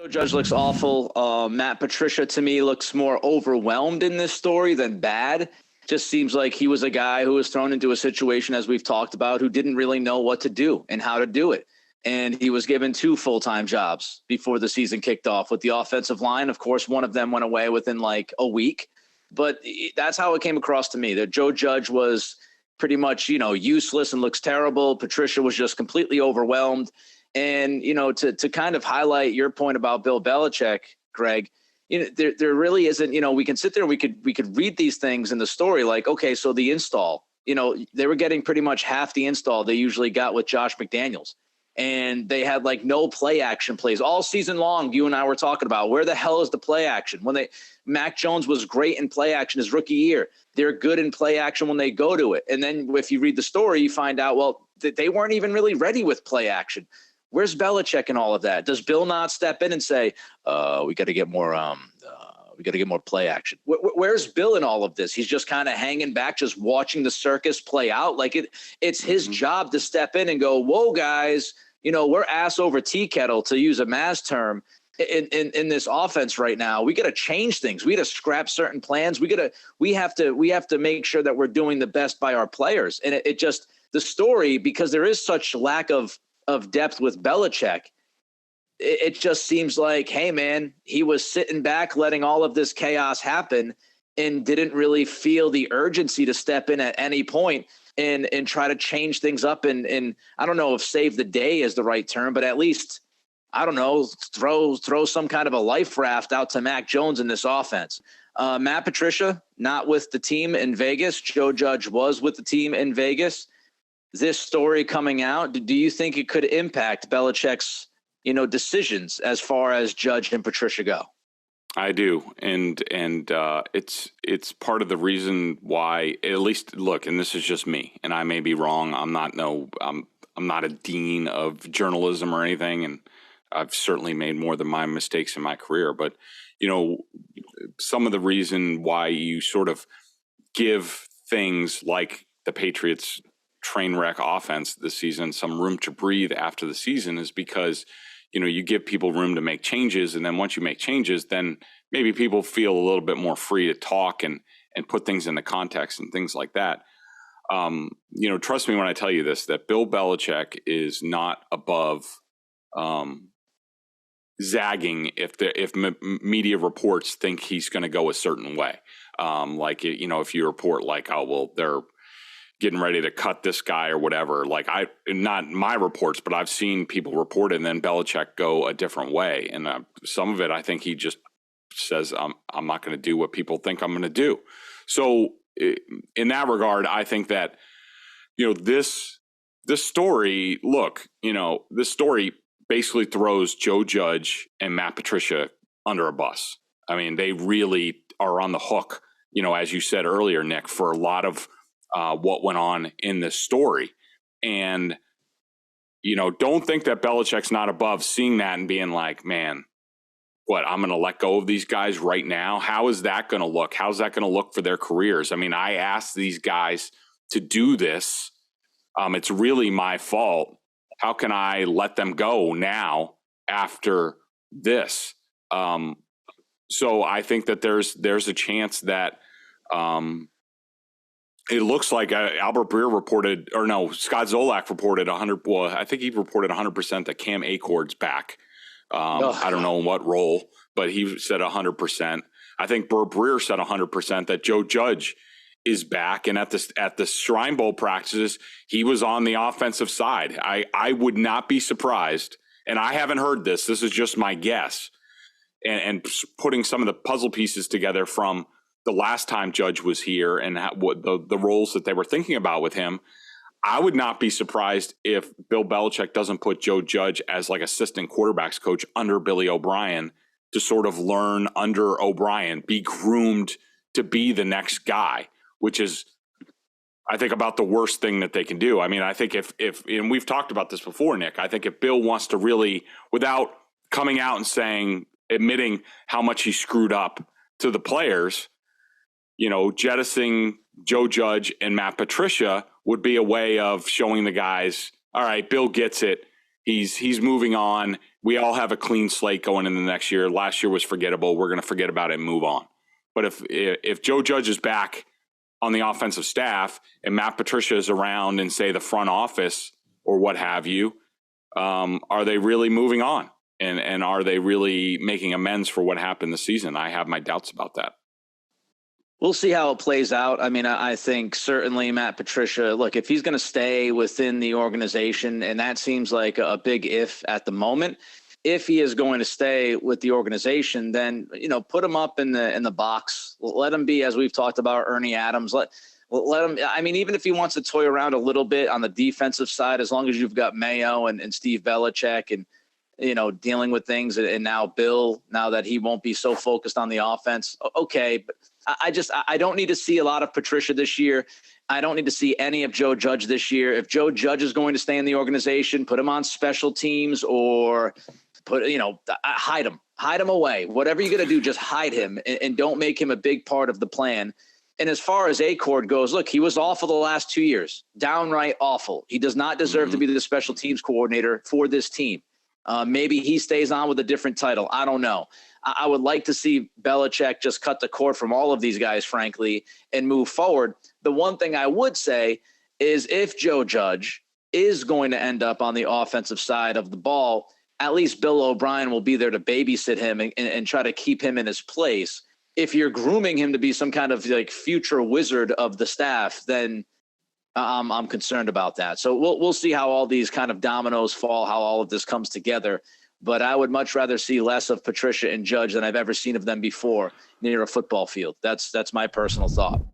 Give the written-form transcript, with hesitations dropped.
Judge looks awful. Matt Patricia, to me, looks more overwhelmed in this story than bad. Just seems like he was a guy who was thrown into a situation, as we've talked about, who didn't really know what to do and how to do it. And he was given 2 full-time jobs before the season kicked off with the offensive line. Of course, one of them went away within like a week. But that's how it came across to me, that Joe Judge was pretty much, useless and looks terrible. Patricia was just completely overwhelmed. And, to kind of highlight your point about Bill Belichick, Greg, there really isn't, we can sit there and we could read these things in the story like, okay, so the install, they were getting pretty much half the install they usually got with Josh McDaniels. And they had like no play action plays all season long. You and I were talking about where the hell is the play action Mac Jones was great in play action his rookie year. They're good in play action when they go to it. And then if you read the story, you find out, well, they weren't even really ready with play action. Where's Belichick in all of that? Does Bill not step in and say, we got to get more play action? Where's Bill in all of this? He's just kind of hanging back, just watching the circus play out. Like it's his job to step in and go, whoa, guys, we're ass over tea kettle, to use a Maz term, in this offense right now. We got to change things. We got to scrap certain plans. We have to make sure that we're doing the best by our players. And it just, the story, because there is such lack of depth with Belichick, it just seems like, hey man, he was sitting back, letting all of this chaos happen, and didn't really feel the urgency to step in at any point and try to change things up. And I don't know if save the day is the right term, but at least, I don't know, throw some kind of a life raft out to Mac Jones in this offense. Matt Patricia, not with the team in Vegas. Joe Judge was with the team in Vegas. This story coming out, do you think it could impact Belichick's, decisions as far as Judge and Patricia go? I do. And it's part of the reason why, at least look, and this is just me, and I may be wrong. I'm not a dean of journalism or anything. And I've certainly made more than my mistakes in my career, but some of the reason why you sort of give things like the Patriots train wreck offense this season some room to breathe after the season is because you give people room to make changes, and then once you make changes, then maybe people feel a little bit more free to talk and put things into context and things like that. Trust me when I tell you this, that Bill Belichick is not above zagging if media reports think he's going to go a certain way. If you report like, oh, well, they're getting ready to cut this guy or whatever. Like not my reports, but I've seen people report it and then Belichick go a different way. And some of it, I think he just says, I'm not going to do what people think I'm going to do. So in that regard, I think that, this story, this story basically throws Joe Judge and Matt Patricia under a bus. I mean, they really are on the hook, as you said earlier, Nick, for a lot of what went on in this story. And, don't think that Belichick's not above seeing that and being like, man, I'm going to let go of these guys right now? How is that going to look? How's that going to look for their careers? I mean, I asked these guys to do this. It's really my fault. How can I let them go now after this? So I think that there's a chance that it looks like Albert Breer reported, or no, Scott Zolak reported 100. Well, I think he reported 100% that Cam Akord's back. I don't know in what role, but he said 100%. I think Burr Breer said 100% that Joe Judge is back, and at the Shrine Bowl practices, he was on the offensive side. I would not be surprised, and I haven't heard this. This is just my guess, and putting some of the puzzle pieces together from the last time Judge was here and what the roles that they were thinking about with him. I would not be surprised if Bill Belichick doesn't put Joe Judge as like assistant quarterbacks coach under Billy O'Brien to sort of learn under O'Brien, be groomed to be the next guy, which is, I think, about the worst thing that they can do. I mean, I think if and we've talked about this before, Nick, I think if Bill wants to really, without coming out and admitting how much he screwed up to the players, jettisoning Joe Judge and Matt Patricia would be a way of showing the guys, all right, Bill gets it. He's moving on. we all have a clean slate going into the next year. Last year was forgettable. We're going to forget about it and move on. But if Joe Judge is back on the offensive staff and Matt Patricia is around in, say, the front office or what have you, are they really moving on? And are they really making amends for what happened this season? I have my doubts about that. We'll see how it plays out. I mean, I think certainly Matt Patricia, look, if he's going to stay within the organization, and that seems like a big if at the moment, if he is going to stay with the organization, then, put him up in the box. Let him be, as we've talked about, Ernie Adams. Let him, I mean, even if he wants to toy around a little bit on the defensive side, as long as you've got Mayo and Steve Belichick and, dealing with things, and now Bill, now that he won't be so focused on the offense. Okay. But I don't need to see a lot of Patricia this year. I don't need to see any of Joe Judge this year. If Joe Judge is going to stay in the organization, put him on special teams or hide him away. Whatever you're going to do, just hide him and don't make him a big part of the plan. And as far as Acord goes, look, he was awful the last 2 years, downright awful. He does not deserve to be the special teams coordinator for this team. Maybe he stays on with a different title. I don't know. I would like to see Belichick just cut the cord from all of these guys, frankly, and move forward. The one thing I would say is if Joe Judge is going to end up on the offensive side of the ball, at least Bill O'Brien will be there to babysit him and try to keep him in his place. If you're grooming him to be some kind of like future wizard of the staff, then I'm concerned about that. So we'll see how all these kind of dominoes fall, how all of this comes together. But I would much rather see less of Patricia and Judge than I've ever seen of them before near a football field. That's my personal thought.